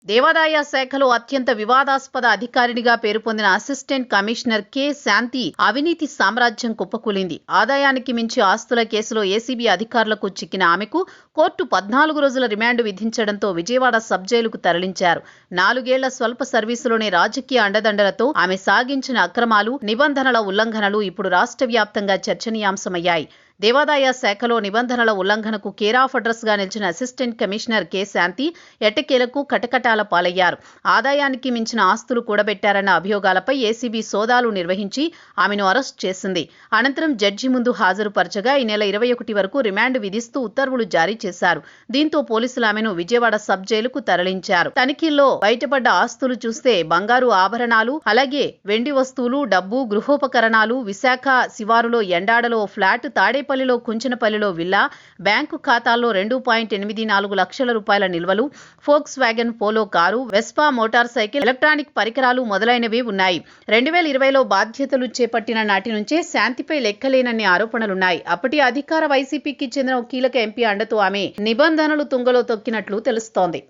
దేవాదాయ శాఖలో అత్యంత వివాదాస్పద అధికారినిగా పేరు పొందిన అసిస్టెంట్ కమిషనర్ కె శాంతి అవినీతి సామ్రాజ్యం కుప్పకూలింది. ఆదాయానికి మించి ఆస్తుల కేసులో ఏసీబీ అధికారులకు చిక్కిన ఆమెకు కోర్టు 14 రోజుల రిమాండ్ విధించడంతో విజయవాడ సబ్ జైలుకు తరలించారు. 4 ఏళ్ల స్వల్ప సర్వీసులోనే రాజకీయ అండదండలతో ఆమె సాగించిన అక్రమాలు, నిబంధనల ఉల్లంఘనలు ఇప్పుడు రాష్ట్ర వ్యాప్తంగా చర్చనీయాంశమయ్యాయి. దేవాదాయ శాఖలో నిబంధనల ఉల్లంఘనకు కేర్ ఆఫ్ అడ్రస్ గా నిలిచిన అసిస్టెంట్ కమిషనర్ కె శాంతి ఎట్టకేలకు కటకటాల పాలయ్యారు. ఆదాయానికి మించిన ఆస్తులు కూడబెట్టారన్న అభియోగాలపై ఏసీబీ సోదాలు నిర్వహించి ఆమెను అరెస్ట్ చేసింది. అనంతరం జడ్జి ముందు హాజరుపరచగా ఈ నెల 21 వరకు రిమాండ్ విధిస్తూ ఉత్తర్వులు జారీ చేశారు. దీంతో పోలీసులు ఆమెను విజయవాడ సబ్ జైలుకు తరలించారు. తనిఖీల్లో బయటపడ్డ ఆస్తులు చూస్తే బంగారు ఆభరణాలు, అలాగే వెండి వస్తువులు, డబ్బు, గృహోపకరణాలు, విశాఖ శివారులో ఎండాడలో ఫ్లాట్, తాడేపల్లిలో కుంచనపల్లిలో విల్లా, బ్యాంకు ఖాతాల్లో 2.84 లక్షల రూపాయల నిల్వలు, Volkswagen polo car, Vespa motorcycle, electronic పరికరాలు మొదలైనవి ఉన్నాయి. 2020లో బాధ్యతలు చేపట్టిన నాటి నుంచే శాంతిపై లెక్కలేనన్ని ఆరోపణలున్నాయి. అప్పటి అధికార వైసీపీకి చెందిన ఒక కీలక ఎంపీ అండతో ఆమె నిబంధనలు తుంగలో తొక్కినట్లు తెలుస్తోంది.